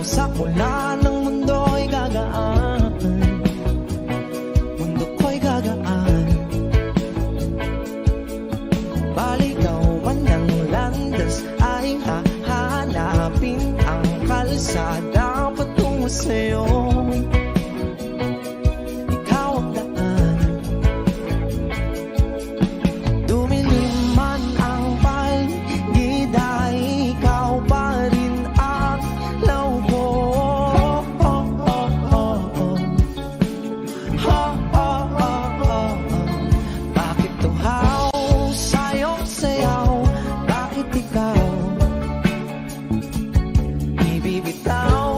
sa ulan ng mundo'y gagaan, mundo ko'y gagaan. Baligaw man ng landas ay hahanapin ang kalsada patungo sa'yo. Ikaw ang daan, dumilim man ang paligid ay ikaw pa rin ang law ko. Bakit tuhaw sa'yong sayaw? Bakit ikaw ibibitaw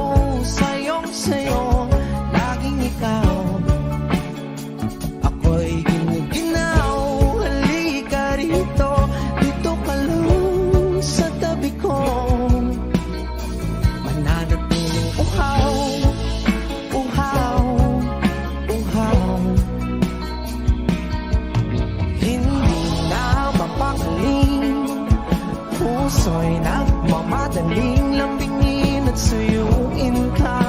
sa'yong sayo? Laging ikaw, ako'y giniginaw. Halika rito, dito ka lang sa tabi ko. Mananatiling uhaw, uhaw, uhaw. Hindi na mapakaling, puso'y nagmamadaling lambingin at suyuin ka.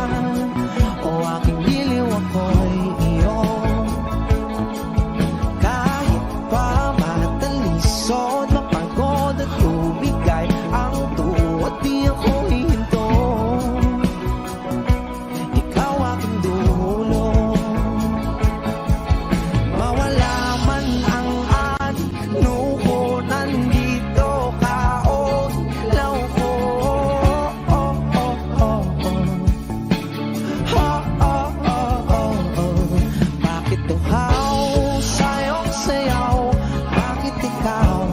O aking giliw, ako'y iyo. Kahit pa matalisod, mapagod at umigay ang tuwat, di ako hihinto. Ikaw aking dulo. Mawala man ang ano ko, nandito ka o law ko. Bakit tuhaw sa'yong sayaw? Bakit ikaw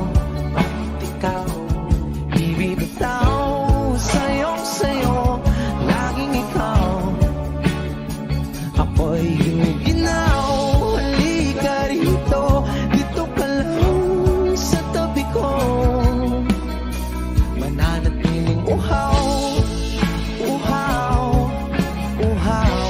ibibitaw sa'yong sayo? Laging ikaw, ako'y giniginaw. Halika rito, dito ka lang sa tabi ko. Mananatiling uhaw, uhaw, uhaw.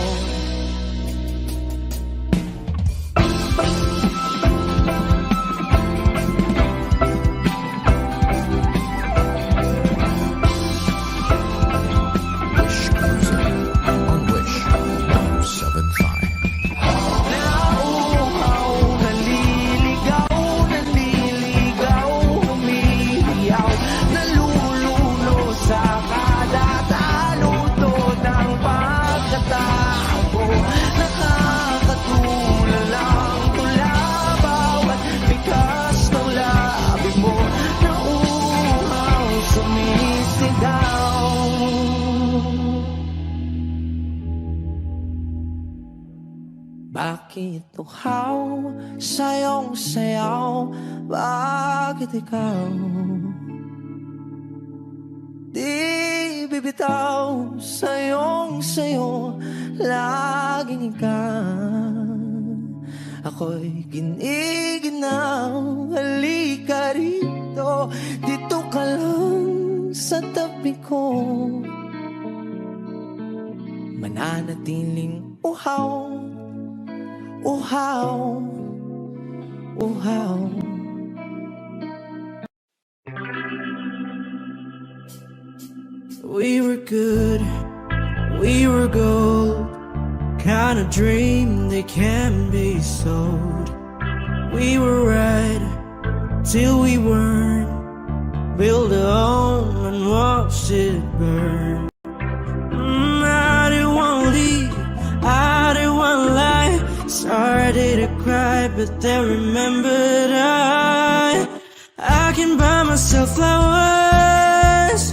Nauuhaw, naliligaw, naliligaw, humihiyaw, nalululo sa kada taluto ng pagkatao ko. Nakakatulala ang tula, bawat bigas ng labi mo. Nauuhaw, sumisigaw. Bakit tuhaw sa'yong sayaw? Bakit ikaw di bibitaw sa'yong sayo? Laging ikaw, ako'y giniginaw. Halika rito, dito ka lang sa tabi ko. Mananatiling uhaw, uhaw, uhaw. We were good, we were gold, kind of dream that can be sold. We were right till we weren't, build a home and watch it burn. I didn't want to leave, I didn't want to lie. Started to cry, but then remembered I can buy myself flowers,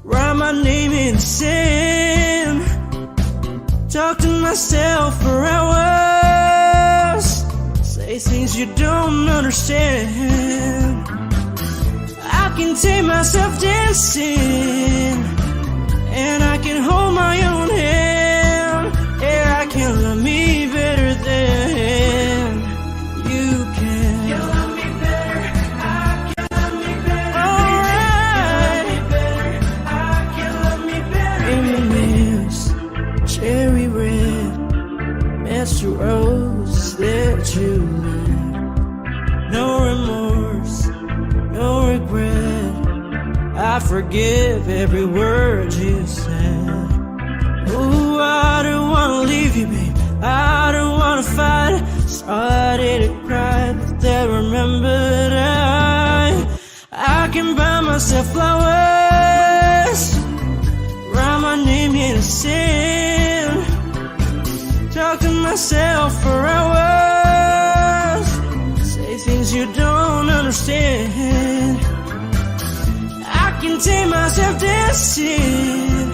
write my name in the sand, talk to myself for hours, say things you don't understand. I can take myself dancing, and I can hold my own hand. Yeah, I can love me better than you can. You love me better, I can love me better. Alright, I can love me better. M&M's, cherry red, Mr. Rose that you left. No remorse, no regret, I forgive every word you said. wanna leave you, babe. I don't wanna fight. Started to cry, but then remembered I can buy myself flowers, write my name in the sand, talk to myself for hours, say things you don't understand. I can take myself dancing,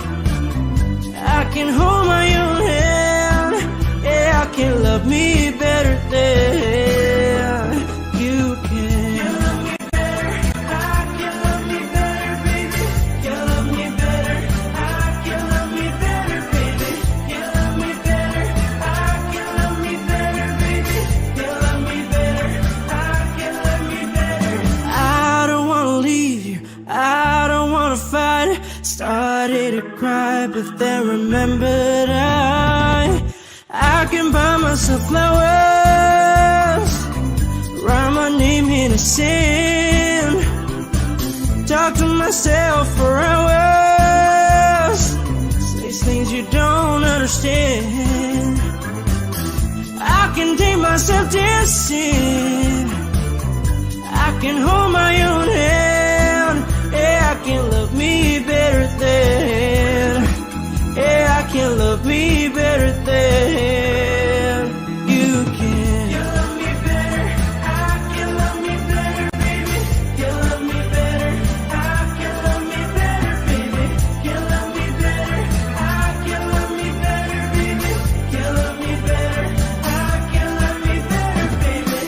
I can hold my own hand. Yeah, I can love me better than you can. You love me better, I can love me better, baby. You love me better, I can love me better, baby. You love me better, I can love me better, baby. You love me better, I can love me better. I don't wanna leave you, I don't wanna fight. Started to cry, but then remembered I can buy myself flowers, write my name in the sand, talk to myself for hours, say things you don't understand. I can take myself dancing, I can hold my own hand. Yeah, I can love me better than, yeah, I can love me better than you can. You love me better, I can love me better, baby. You love me better, I can love me better, baby. You love me better, I can love me better, baby. You love me better, I can love me better, baby.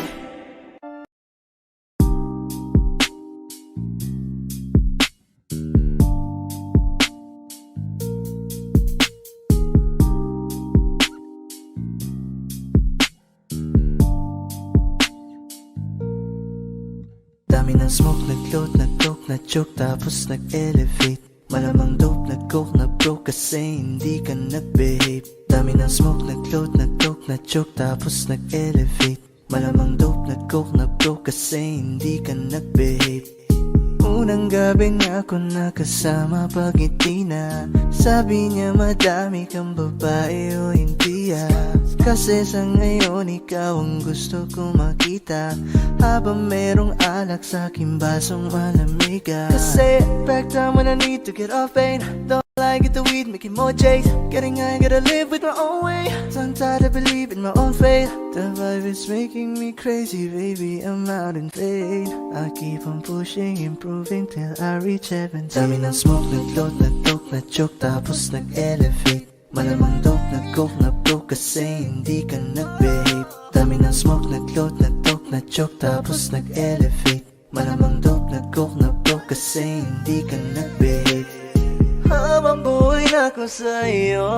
Dami ng smoke, nag-float, nag-coke, na-choke, tapos nag-elevate. Malamang dope, nag-coke, na-broke kasi hindi ka nag-behave. Dami ng smoke, nag-float, nag-coke, na-choke, tapos nag-elevate. Malamang dope, nag-coke, na-broke kasi hindi ka nag-behave. Unang gabi na ako nakasama pag ngiti na sabi niya madami kang babae o hindi Kasi sa ngayon ikaw ang gusto kong makita habang merong alak sa aking basong malamig Kasi back time when I need to get off pain. Don't like it the weed, making more J's. Getting high, gotta live with my own way. So I'm tired of believing my own fate. The vibe is making me crazy, baby, I'm out in vain. I keep on pushing, improving till I reach heaven. Dami ng smoke, nag-float, nag-coke, na-choke, tapos nag-elevate. Malamang dope, nag-coke, na-broke kasi hindi ka nag-behave. Dami ng smoke, nag-float, nag-coke, na-choke, tapos nag-elevate. Malamang dope, nag-coke, na-broke kasi hindi ka nag-behave. Habang buhay na ko sa'yo,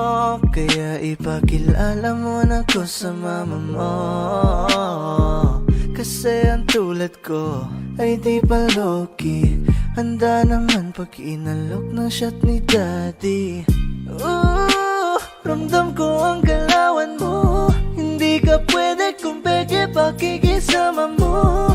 kaya ipakilala mo na ko sa mama mo. Kasi ang tulad ko ay di pa low-key. Handa naman pag inalok ng shot ni daddy. Ramdam ko ang galawan mo. Hindi ka pwede kung peke pakikisama mo.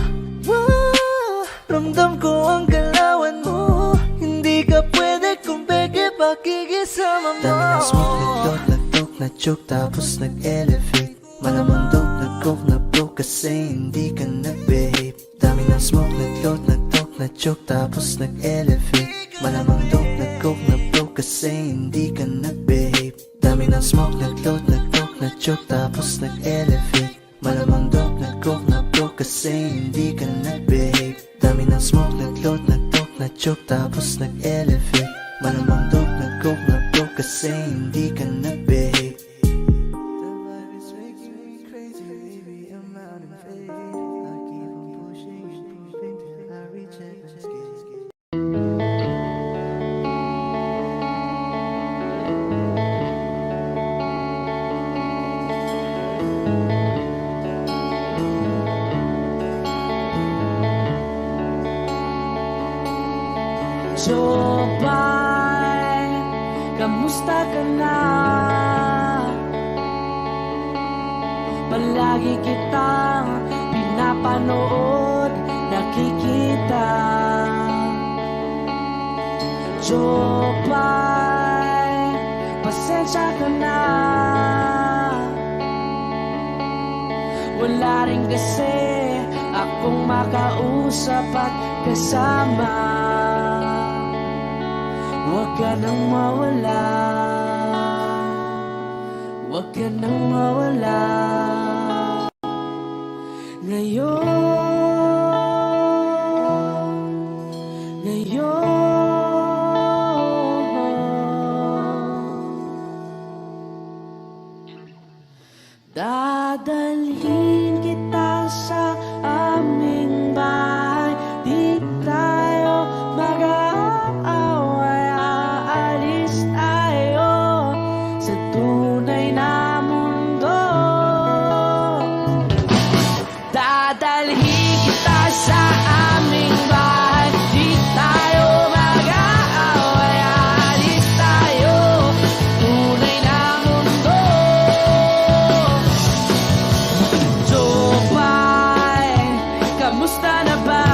Ramdam ko ang galawan mo. Hindi ka pwede kung peke pakikisama mo. Dami ng smoke, nag-float, nag-coke, na-choke, tapos nag-elevate. Malamang dope, nag-coke, na-broke kasi hindi ka nag-behave. Dami ng smoke, nag-float, nag-coke, na-choke, tapos nag-elevate. Malamang dope, nag-coke, na-broke kasi hindi ka nag-behave. Dami ng smoke, nag-float, nag-coke, na-choke, tapos nag-elevate. Malamang dope, nag-coke, na-broke kasi hindi ka nag-behave. Dami ng smoke, nag-float, nag-coke, na-choke, tapos nag-elevate. Malamang dope, nag-coke, na-broke kasi hindi ka nag-behave. The vibe is making me crazy, baby, I'm out in vain. I keep on pushing, improving till I reach heaven's gate. Jopay, kamusta ka na? Palagi kitang pinapanood, nakikita. Jopay, pasensya ka na. kasi akong makausap at kasama. Huwag ka nang mawala, huwag ka nang mawala. Dadalhin kita sa aming bahay, di tayo mag-aaway, aalis tayo sa tunay na mundo. Dadalhin kita sa aming bahay, di tayo mag-aaway, aalis tayo tunay na mundo. Jopay, kamusta na ba?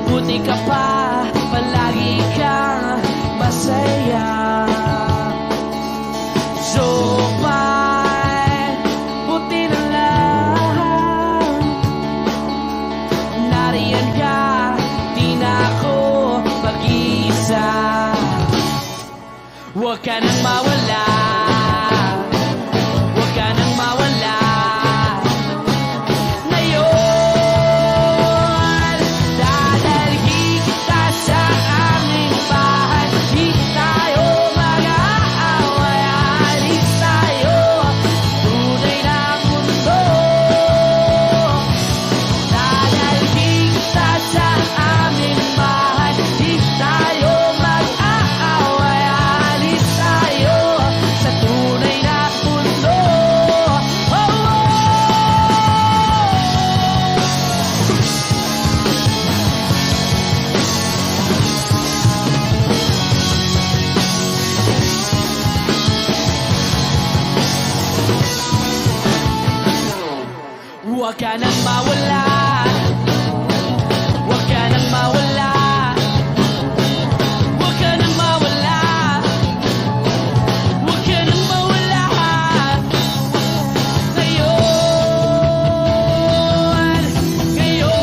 Buti ka pa, palagi kang masaya. Jopay, buti na lang nariyan ka, di na ako mag-iisa. Huwag ka nang mawala, huwag ka nang mawala. Ngayon, dadalhin kita sa aming bahay, di tayo mag-aaway, aalis tayo tunay na mundo. Dadalhin kita sa aming bahay, di tayo mag-aaway, aalis tayo sa tunay na mundo. Oh, oh. Huwag ka nang mawala, huwag ka nang mawala, huwag ka nang mawala, huwag ka nang mawala. Ngayon, ngayon.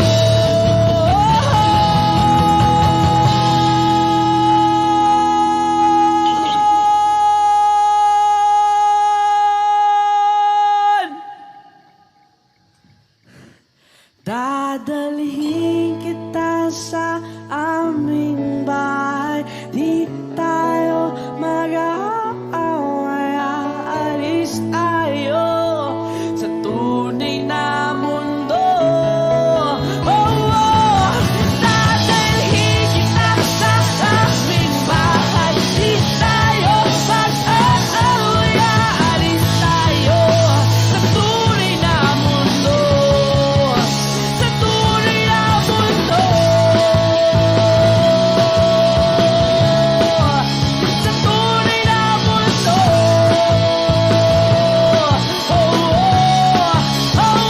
Dadalhin kita sa aming bahay, di tayo mag-aaway, aalis tayo sa tunay na mundo. Oh, oh. Dadalhin kita sa aming bahay, di tayo mag-aaway, aalis tayo sa tunay na mundo. Sa tunay na mundo. Sa tunay na mundo. Oh, oh, oh, oh.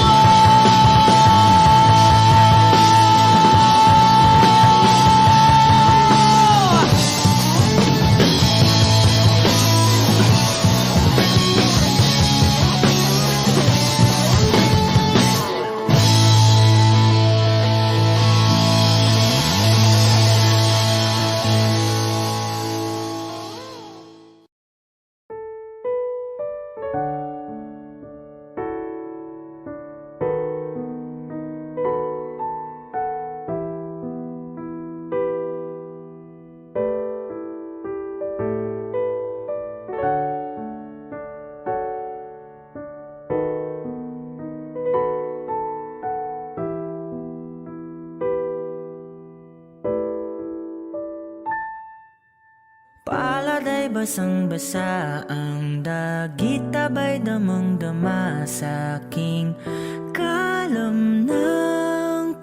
Palad ay basang-basa, ang dagit abay damang-dama sa aking kalamnang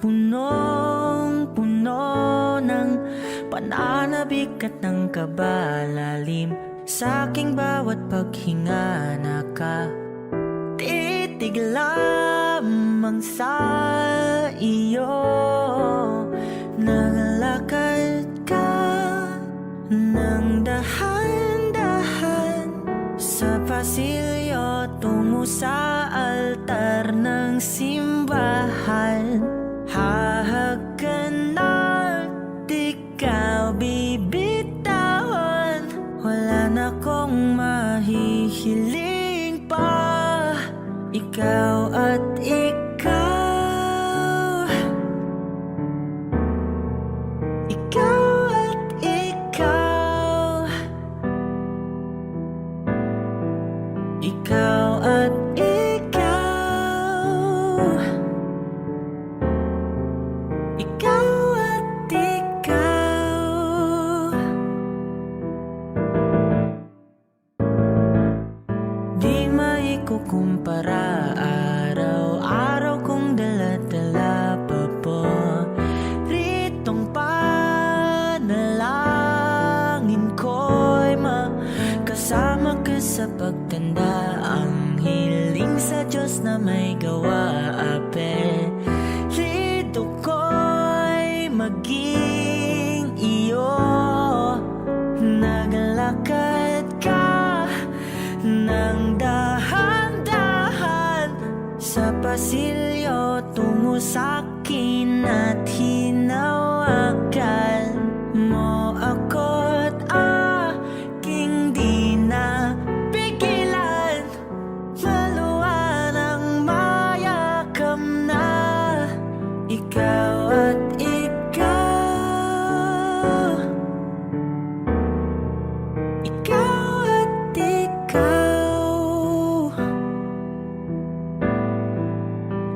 punong-puno ng pananabik at ng kabalalim. Sa aking bawat paghinga nakatitig lamang sa iyo. Naglalakad ka ng dahan-dahan sa pasilyo tungo sa altar ng simbahan. Hahagkanan, di ka bibitawan. Wala na kong mahihiling pa. Ikaw at ikaw. Ikaw at ikaw. Ikaw at ikaw. Ikaw at ikaw. Di maikukumpara, araw-araw kong dala-dala pa po ritong panalangin ko'y makasama ka sa pagtanda. Ang hiling sa Diyos na may gawa, apelido ko'y maging iyo. Naglakad ka ng dahan-dahan sa pasilyo tungo sa'kin at hinawakan mo ako't aking di na pigilan. Maluwan ang mayakap na ikaw at ikaw. Ikaw at ikaw.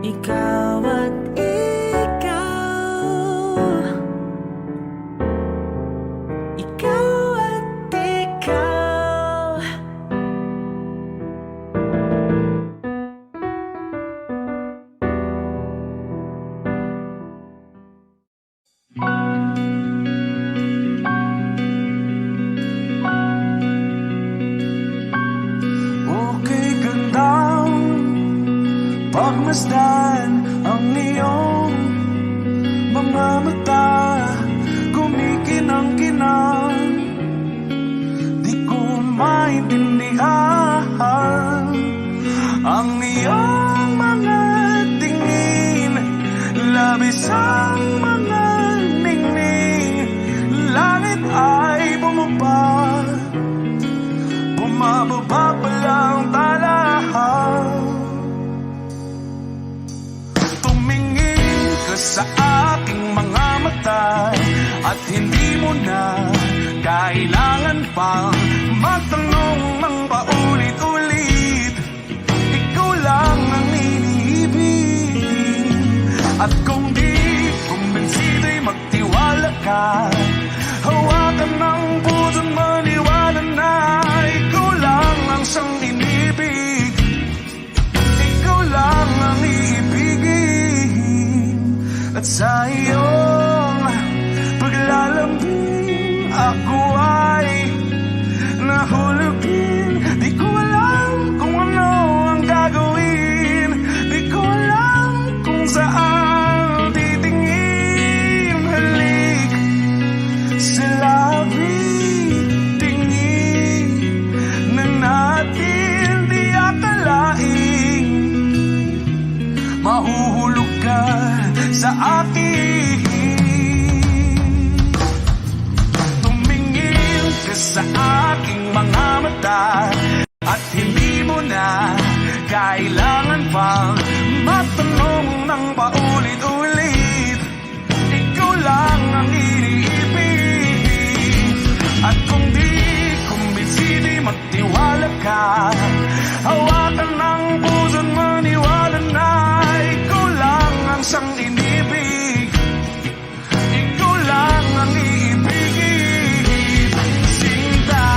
Ikaw at ikaw. Ikaw at ikaw. Okay, gandang pagmasdan ang iyong mga mata, kumikinang-kinang. Di ko maintindihan ang iyong mga tingin, labis ang mga ningning. Langit ay bumaba, bumababa pa lang talahaw. Tumingin ka sa aking mga mata at hindi mo na kailangan pang magtanong ng paulit-ulit. Ikaw lang ang iniibig. At kung di kumbinsido'y magtiwala ka, hawakan ng puso't maniwala na ikaw lang ang siyang inibig. Ikaw lang ang iibigin. At sa iyong paglalambing ako ay nahulugin. Di ko alam kung ano ang gagawin. Di ko alam kung saan titingin. Halik sa labi, tingin na natin di akalain. Mahuhulog ka sa akin. Tumingin ka sa aking mga mata at hindi mo na kailangan pang matanong ng paulit-ulit. Ikaw lang ang iniibig. At kung di kumbinsido'y magtiwala ka, hawakan ng puso't maniwala na ikaw lang ang siyang inibig. Ikaw lang ang iibigin. Sinta.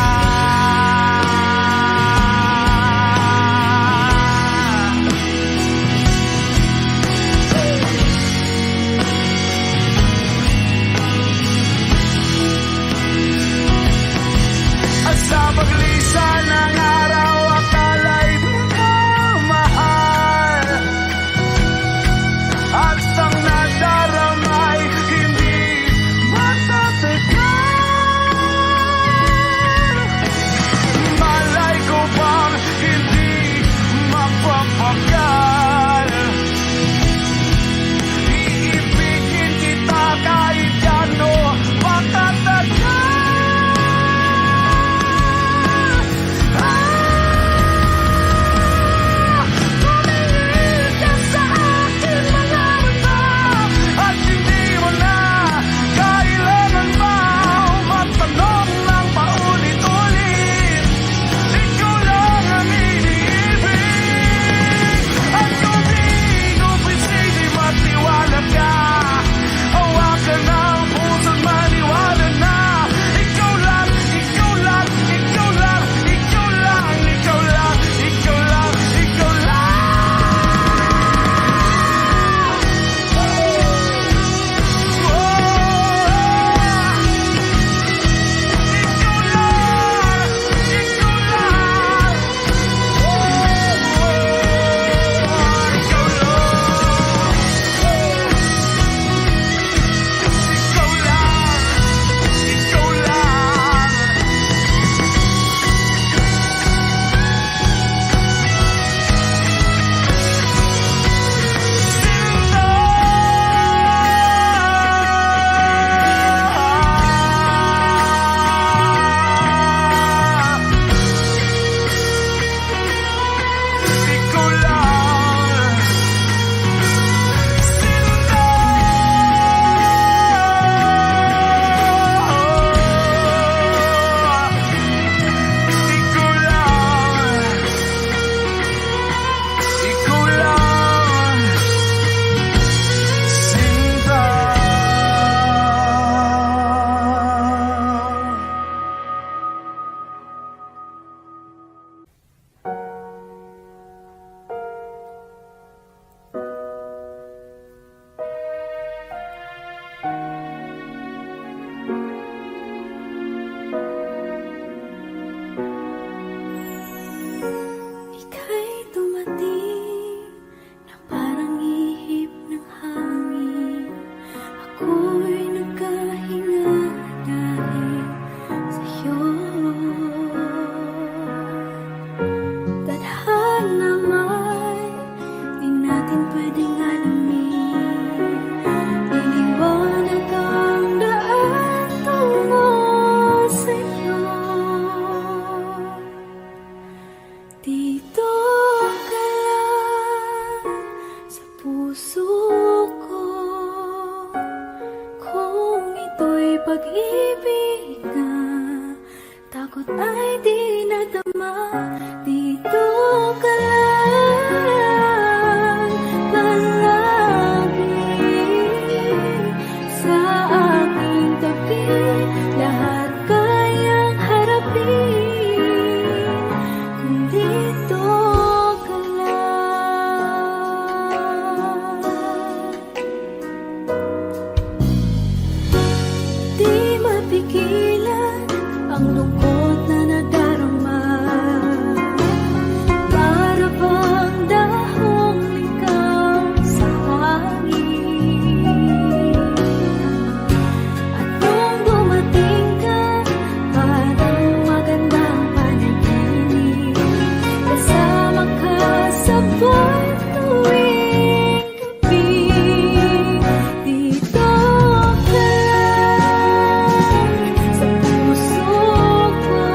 puso ko. Kung ito'y pag-ibig na, takot ay di nadama. Dito ka lang palagi sa aking tabi. Lahat kayang harapin kung dito ka lang. Di mapigilan ang lungkot na nadarama. Para bang dahong likaw sa hangin. At nung dumating ka, parang magandang panaginip. Kasama ka sa buwan tuwing gabi. Dito ka lang sa puso ko.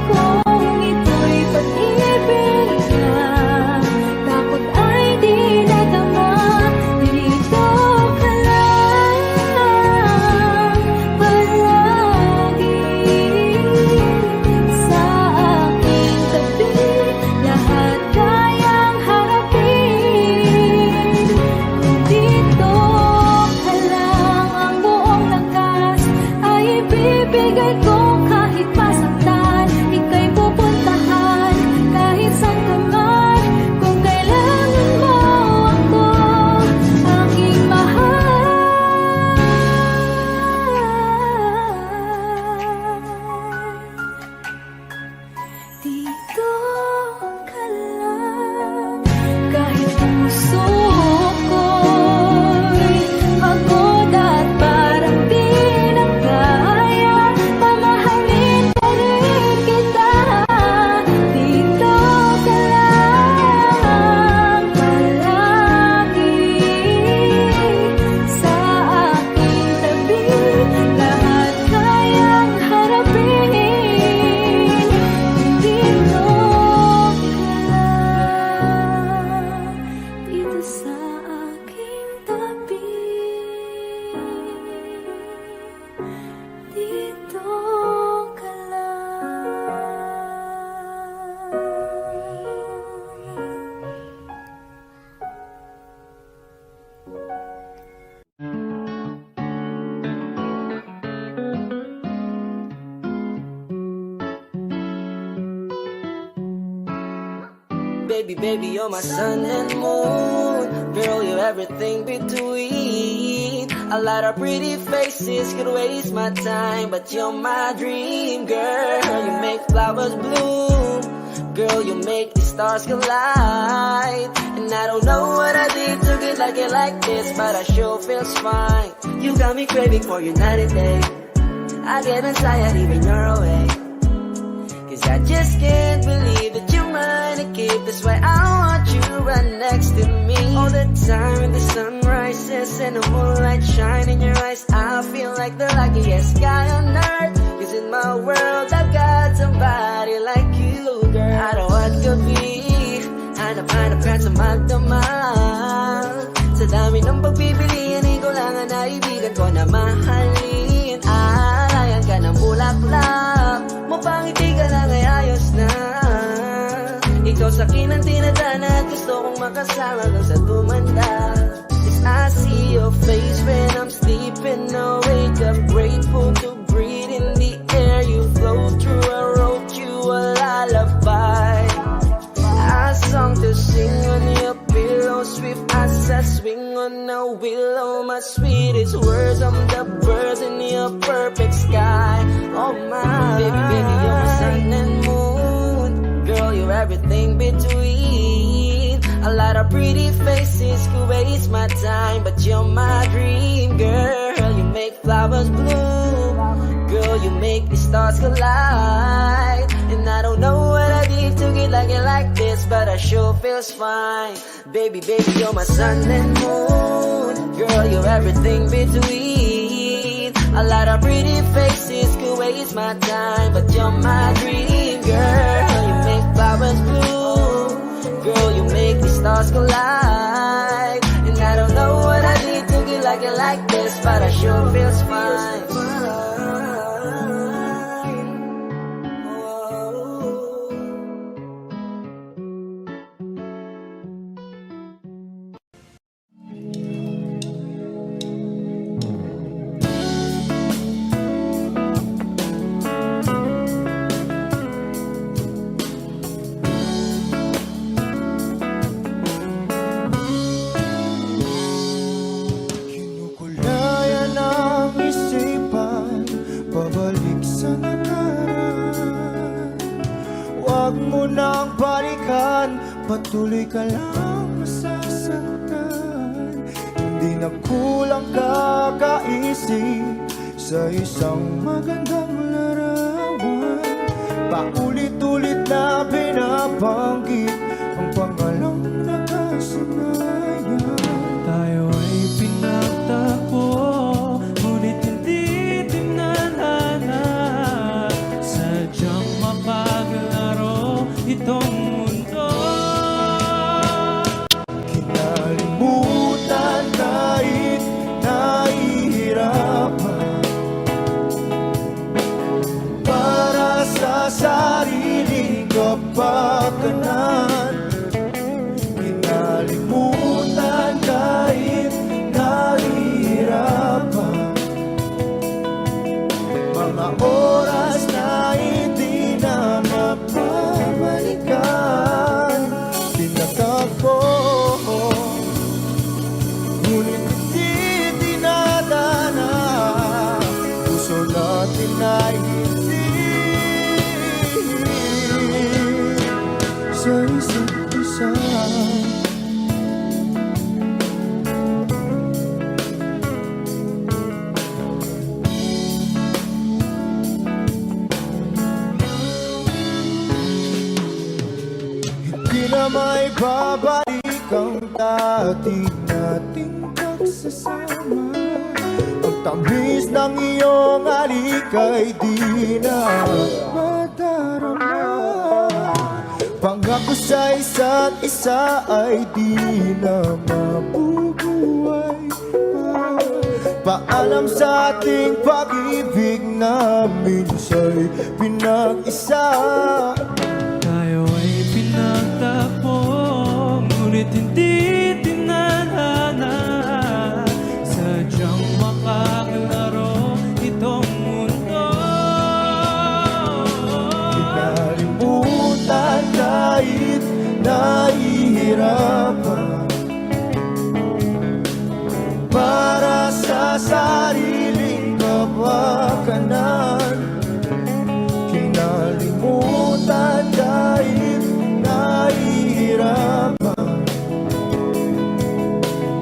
Kung ito'y pag-ibig na, takot ay di nadama. Dito ka lang palagi sa aking tabi. Lahat kayang harapin kung dito ka lang. Ang buong lakas ay ibibigay ko kahit masaktan. Ika'y pupuntahan kahit saan ka man. Kung kailangan mo ako, aking mahal. Dito ka lang. Kahit puso ko'y pagod at parang di na kaya, pamahalin pa rin kita. Dito ka lang palagi sa aking tabi. Lahat kayang harapin kung dito ka lang. Dito sa aking tabi. Dito ka lang. Baby, baby, you're my sun and moon. Girl, you're everything between. A lot of pretty faces could waste my time, but you're my dream, girl. You make flowers bloom. Girl, you make the stars collide. And I don't know what I did to get like this, but I sure feels fine. You got me craving for you night and day. I get anxiety when you're away. Cause I just can't believe that you're mine to keep. That's why I want you right next to me. All the time when the sun rises and the moonlight shine in your eyes, I feel like the luckiest guy on earth. Cause in my world I've got somebody like you, girl. I don't want to be hanap-hanap ka sa magdamag. Sa dami ng pagpipilian, ikaw lang ang naibigan ko na mahalin. Alayan ka ng bulaklak, mapangiti ka lang ay ayos na. Ikaw sa akin ang tinadhana at gusto kong makasama kang sa tumanda. As I see your face when I'm sleeping, I wake up grateful to breathe in the air you flow through. I wrote you a lullaby, a song to sing on your pillow, swift as I swing on a willow. My sweetest words, I'm the birds in your perfect sky. Oh my, baby, baby, you're my sun and moon. Girl, you're everything between. A lot of pretty faces could waste my time, but you're my dream, girl. You make flowers bloom. Girl, you make the stars collide. And I don't know what I did to get like this, but I sure feels fine. Baby, baby, you're my sun and moon. Girl, you're everything between. A lot of pretty faces could waste my time, but you're my dream, girl. You make flowers bloom. Girl, you make the stars collide. And I don't know what I need to get like this, but I sure feels fine. Kinukulayan ang isipan, pabalik sa nakaraan. Huwag mo nang balikan, patuloy ka lang masasaktan. Hindi na kulang kakaisip sa isang magandang larawan. Paulit-ulit na binabanggit ang pangalang nakasanayan. Tayo ay pinagtagpo, ngunit hindi tinadhana. Sadyang mapaglaro itong mundo. Kinalimutan kahit nahihirapan, para sa sariling kapakanan. Kinalimutan kahit nahihirapan, mga oras na hindi na mapabalikan. Tinatagpo, ngunit hindi dinadana. Puso natin ay hindi sa isa't isa. Hindi na may babalik ang dati nating pagsasama. Ang tamis ng iyong halik ay di na madarama. Pangako sa isa't isa ay di na mabubuhay pa. Paalam sa ating pag-ibig na minsa'y pinag-isa. Tayo ay pinagtagpo, ngunit hindi tinadhana. Sadyang makaglaro itong mundo. Kinalimutan kahit nahihirapan, para sa sariling kapakanan. Kinalimutan kahit nahihirapan,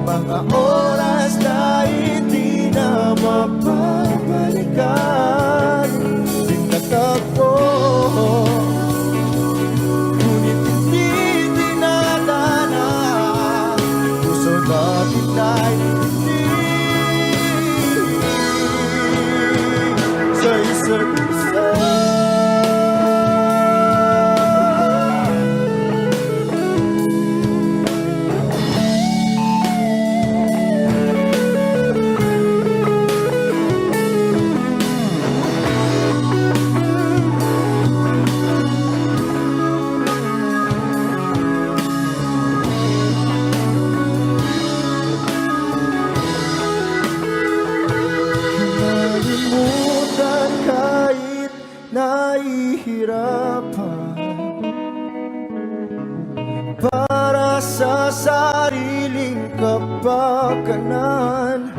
mga oras na hindi na mapabalikan. Tinatagpo, ngunit hindi dinadana. Puso natin ay hindi sa isa't isa. Kinalimutan kahit nahihirapan, para sa sariling kapakanan.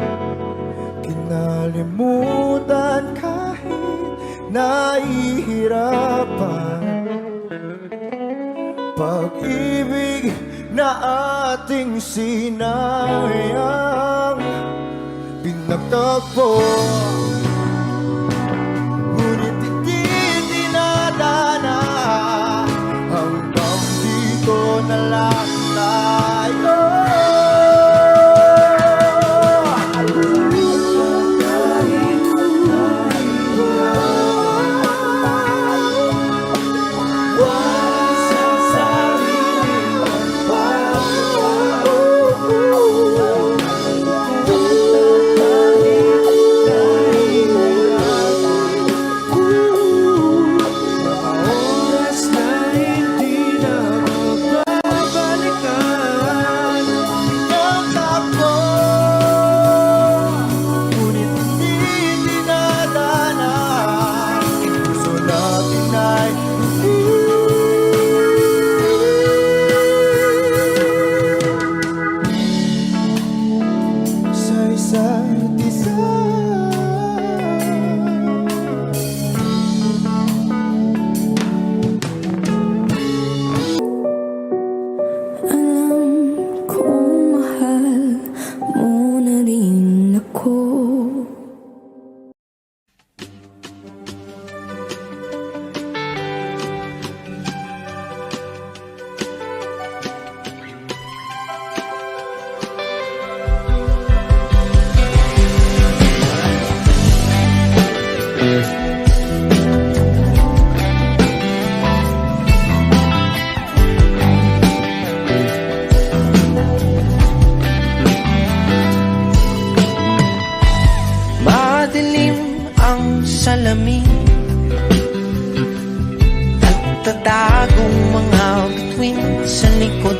Kinalimutan kahit nahihirapan, pag-ibig na ating sinayang. Pinagtagpo, ngunit hindi dinadana. Hanggang dito na lang tayo. Wala sa sariling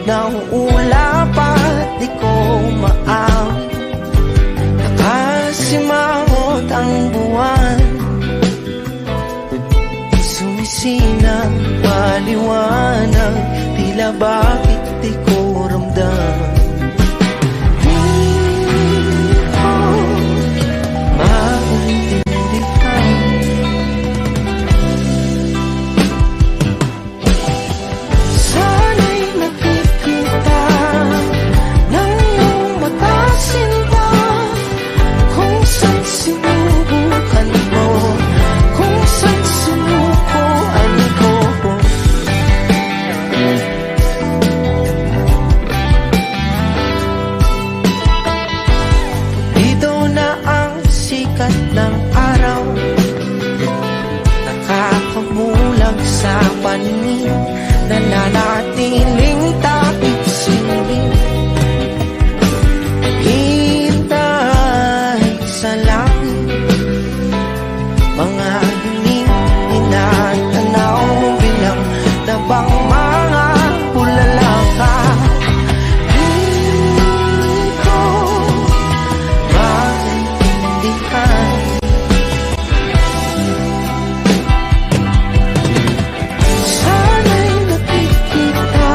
nauulap at di ko maawit. Nakasimangot ang buwan, sumisinang maliwanag, tila bakit di ko ramdam. Di ko maintindihan. Sana'y nakikita ng iyong mata, sinta, kung saan sinubukan mo, kung saan sinukuan ko. Dito na ang sikat ng araw, nakakamulag sa paningin, nananatiling takip siling. Hintay sa langit, mga hiling tinatanaw bilang tabang mga bulalaka. Di ko maintindihan. Sana'y nakikita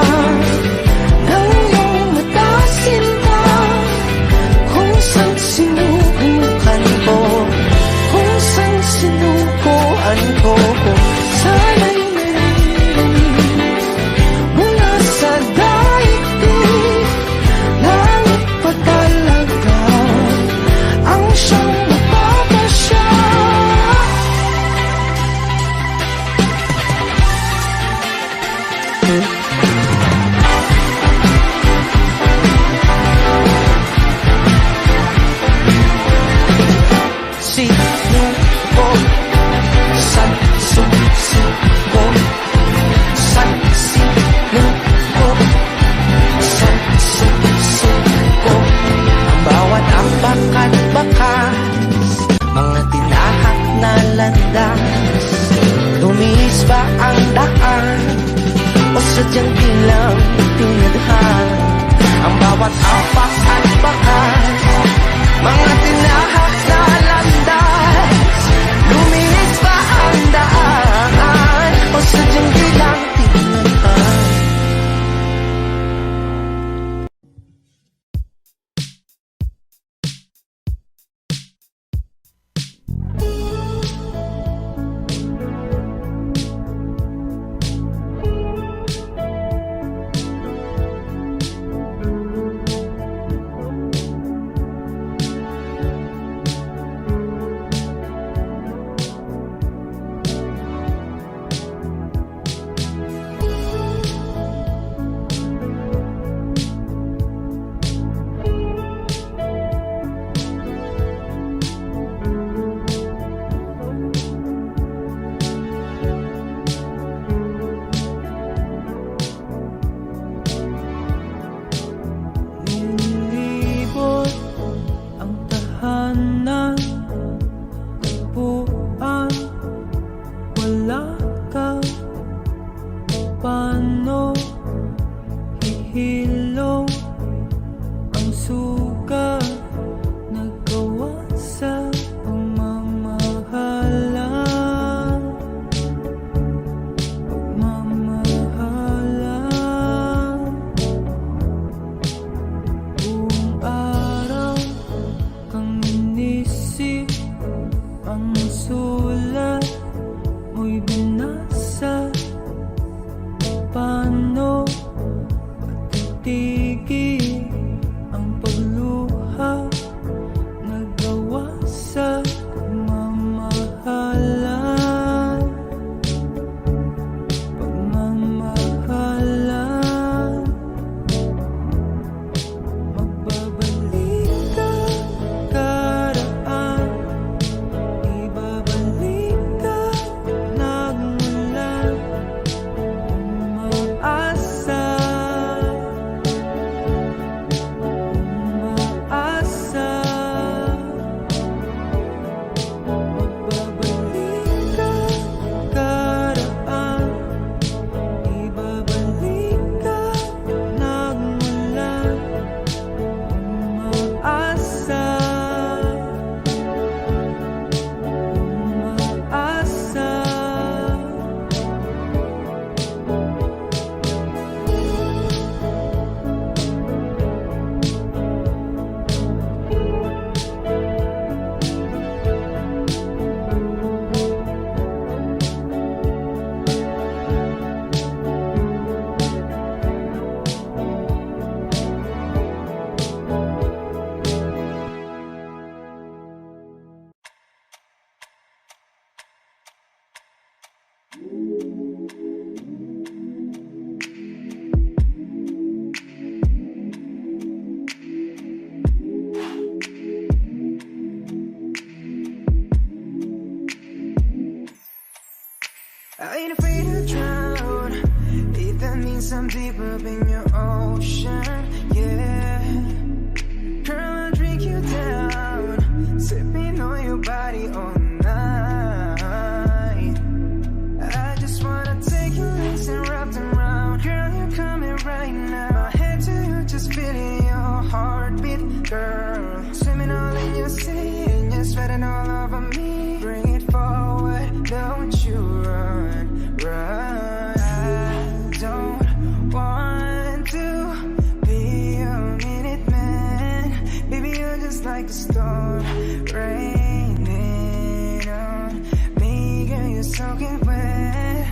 heartbeat, girl. Swimming all in your sea, and you're sweating all over me. Bring it forward, don't you run, run. I don't want to be a minute man. Baby, you're just like a storm, raining on me. Girl, you're soaking wet.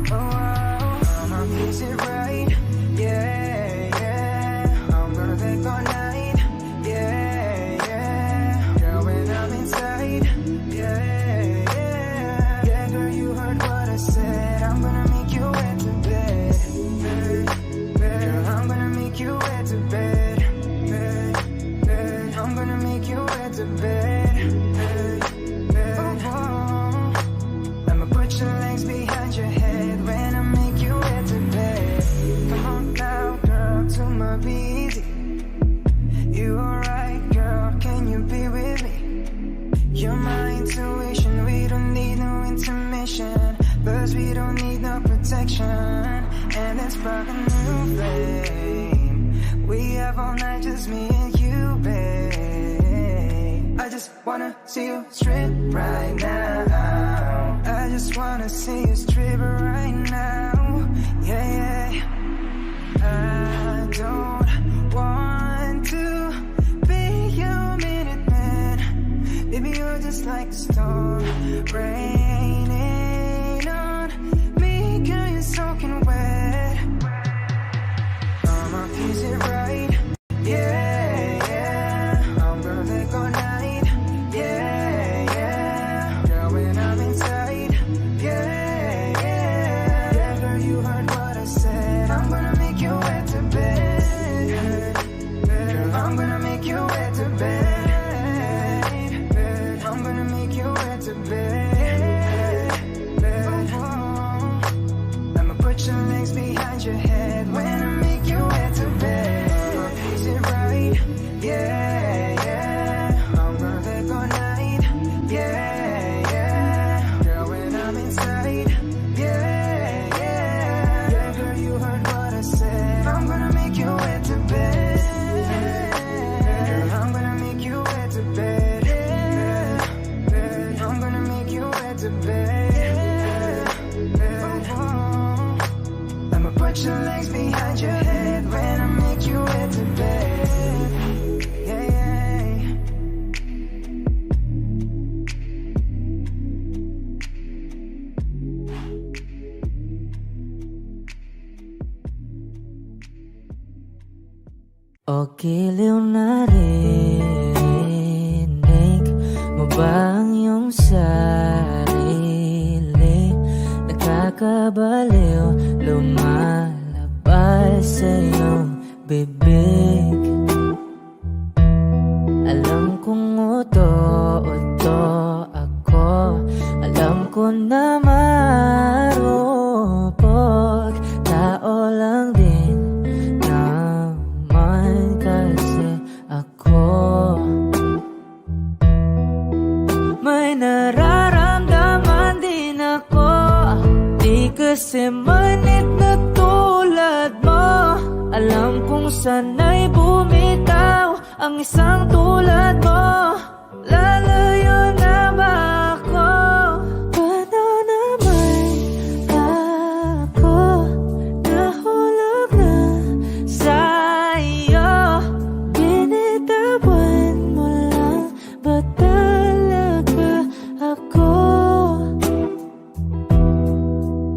Oh, I'ma kiss it right, yeah, yeah. I'm gonna take all night, yeah, yeah. Girl, when I'm inside, yeah, yeah. Yeah, girl, you heard what I said. I'm gonna make you wet to bed, girl, I'm gonna make you wet to bed, I'm gonna make you wet to bed, oh, oh. I'ma put your legs behind your head when I make you wet to bed. Come on now, girl, to my busy. You alright, girl, can you be with me? You're my intuition, we don't need no intermission. Plus we don't need no protection. And let's spark a new flame. We have all night, just me and you, babe. I just wanna see you strip right now. I just wanna see you strip right now. Yeah, yeah. I don't want to be your minute man. Baby, you're just like a storm, raining on me. Girl, you're soaking wet. I'ma kiss it right, yeah, yeah. I'm gonna take all night, yeah, yeah. Girl, when I'm inside, yeah, yeah. Yeah, girl, you heard what I said. I'm gonna make you wet to bed, girl, I'm gonna make you wet to bed, I'm gonna make you wet to bed, oh. I'ma put your legs behind your head when I make you wet to bed. Is it right? Yeah, yeah. I'm gonna take all night, yeah, yeah. Girl, when I'm inside, yeah, yeah. Yeah, girl, you heard what I said. I'm gonna make you wet to bed, girl, I'm gonna make you wet to bed, I'm gonna make you wet to bed, oh. I'ma put your legs behind your head when I make you wet to bed, yeah, yeah. O giliw na rinig mo ba ang iyong sarili? Nakakabaliw, lumalabas sa iyong bibig. Alam kong uto-uto ako, alam ko na marupok. Tao lang din naman kasi ako. May nararamdaman din ako, di kasi manit na tulad mo. Alam kong sana'y bumitaw ang isang tulad mo. Lalayo na ba ako? Paano naman ako nahulog na sa'yo? Binitawan mo lang ba talaga ako?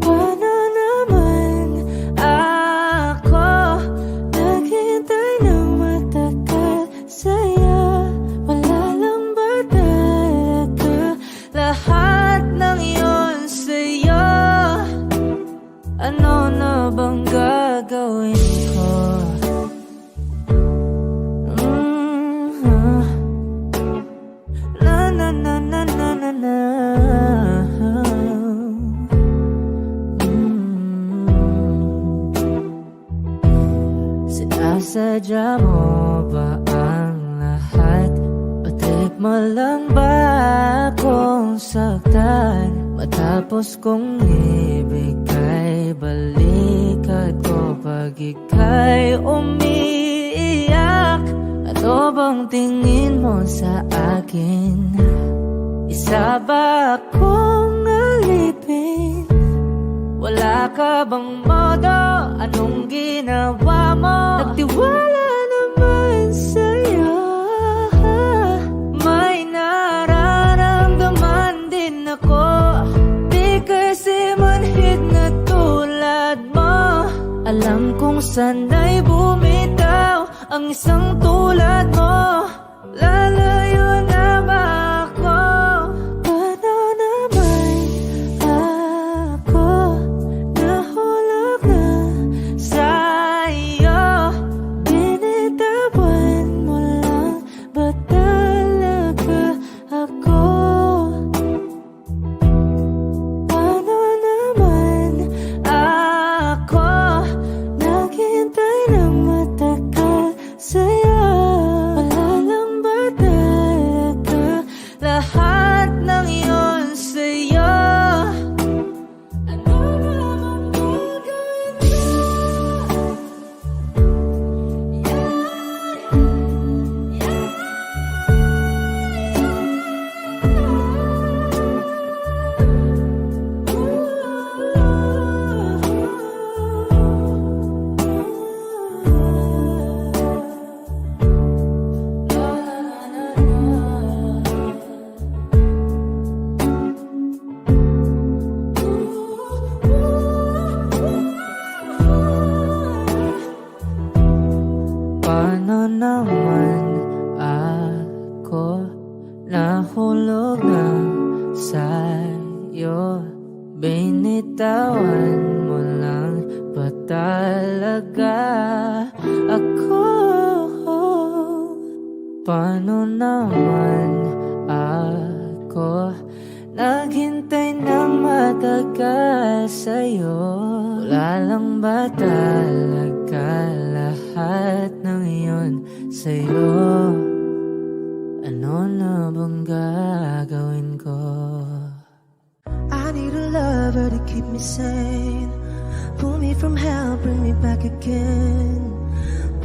Paano naman ako naghintay ng matagal sa'yo? Wala lang ba talaga lahat ng yun sa'yo? Ano na bang gagawin ko? Na na na na na na na. Sinasadya mo ba ang lahat? O trip mo lang ba akong saktan? Matapos kong ibigay balikat ko pag ika'y umiiyak. Ano bang tingin mo sa akin? Isa ba akong alipin? Wala ka bang modo? Anong ginawa mo? Nagtiwala naman sa'yo. May nararamdaman din ako. Di kasi manhid na tulad mo. Alam kong sana'y bumitaw ang isang tulad mo. Lalayo na ba ako? Paano naman ako nahulog na sa'yo? Binitawan mo lang ba talaga ako? Paano naman ako naghintay ng matagal sa'yo? Wala lang ba talaga lahat ng iyon sa'yo? Ano naman gagawin mo? Paano naman ako nahulog na sa'yo? Binitawan mo lang ba talaga ako? Paano naman ako naghintay ng matagal sa'yo? Wala lang ba talaga lahat ng iyon sa'yo? Ano na bang gagawin ko? I need a lover to keep me sane. Pull me from hell, bring me back again.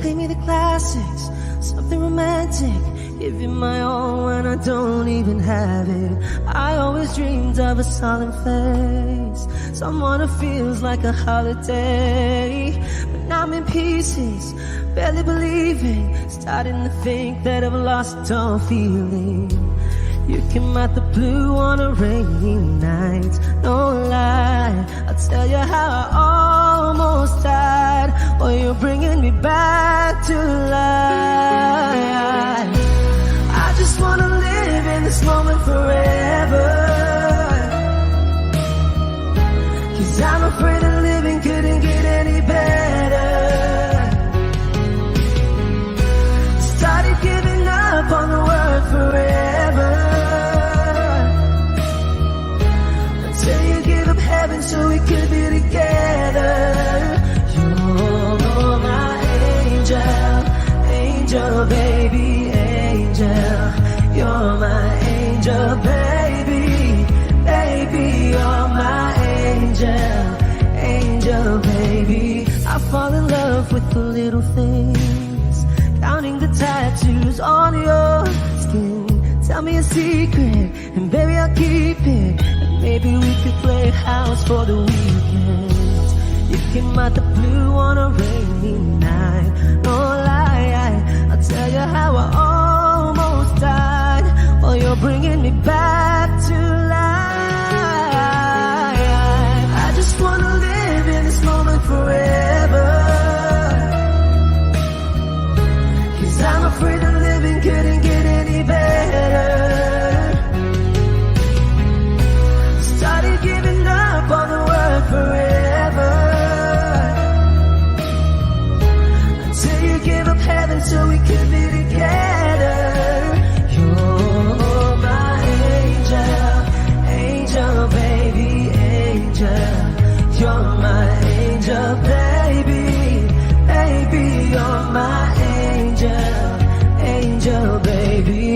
Play me the classics, something romantic. Give you my all when I don't even have it. I always dreamed of a solemn face, someone who feels like a holiday. But now I'm in pieces, barely believing, starting to think that I've lost all feeling. You came out the blue on a rainy night, no lie, I'll tell you how I almost died. Oh, you're bringing me back to life. I just wanna live in this moment forever, 'cause I'm afraid of living couldn't get any better. Started giving up on the word forever, until you give up heaven so we could be together. You're my angel, angel baby, angel. You're my angel baby, baby. You're my angel, angel baby. I fall in love with the little things, counting the tattoos on your skin. Tell me a secret, and baby I'll keep it. And maybe we could play house for the weekend. You came out the blue on a rainy night, no lie, I'll tell you how I almost died. Oh, you're bringing me back to life. I just wanna live in this moment forever, 'cause I'm afraid of living couldn't get any better. Started giving up on the word forever, until you give up heaven so we could be together. You're my angel, angel baby, angel. You're my angel baby, baby. You're my angel, angel baby.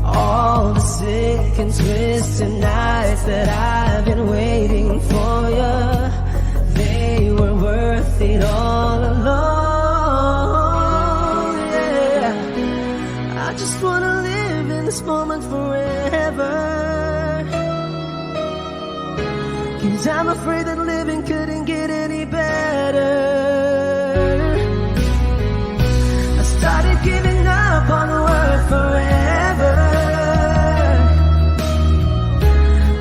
All the sick and twisted nights that I've been waiting for you, they were worth it all along, yeah. I just wanna live in this moment forever. 'Cause I'm afraid that living couldn't get any better. I started giving up on the word forever,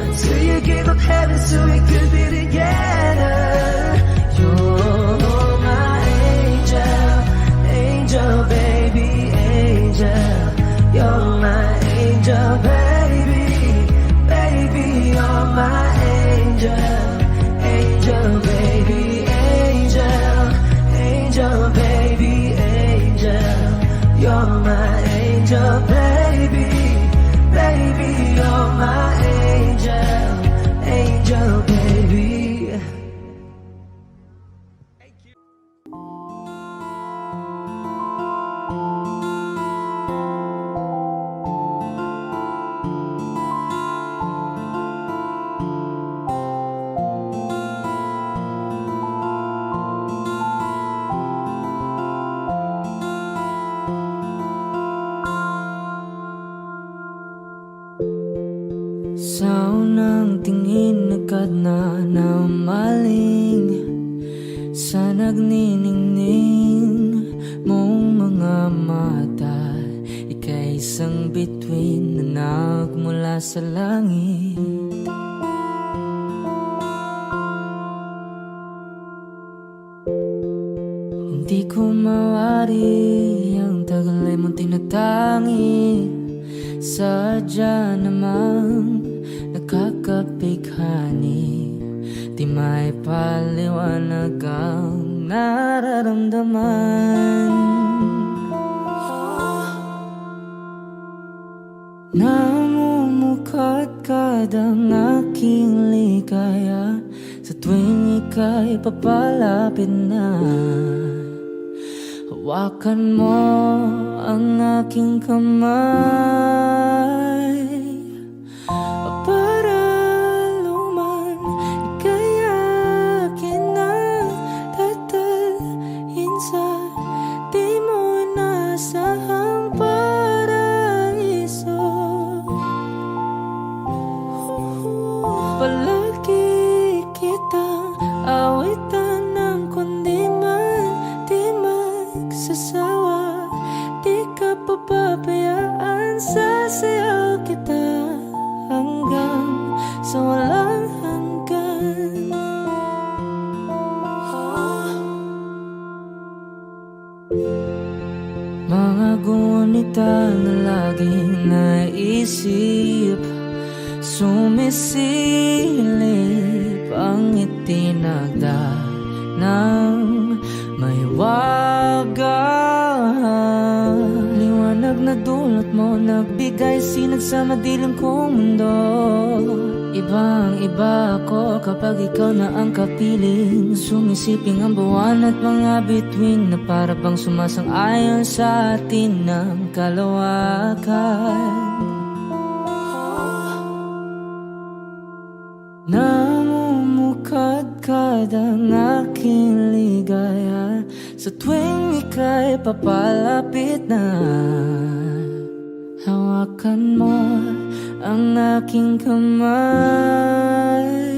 until you gave up heaven so we could be together. You're my angel, angel baby, angel. You're my angel baby, baby, you're my angel, angel baby, angel, angel baby, angel. You're my angel baby, baby, you're my angel, angel baby. Sa unang tingin agad na namaling sa nagniningning mong mga mata. Ika'y isang bituin na nagmula sa langit. Hindi ko mawari ang tagal ay mong tinatangi. Sadya namang nakakapighani, di may paliwanag ang nararamdaman. Namumukadkad ang aking ligaya sa tuwing ika'y papalapit na. Hawakan mo ang aking kamay para luman ika'y akin na tatalhin sa di mo nasahang paraiso. Palagi kitang awitan ng kundi man di magsasawa. Di ka papabayaan, sasayaw kita hanggang sa walang hanggan. Mga gunita na laging naisip, sumisilip ang itinagda ng may wagang liwanag na dulot mo, nagbigay sinag sa madilim kong mundo. Ibang iba ako kapag ikaw na ang kapiling, sumisiping ang buwan at mga bituin na para bang sumasang-ayon sa atin ng kalawakan. Namumukadkad ang aking ligaya sa tuwing ika'y papalapit na. Hawakan mo ang aking kamay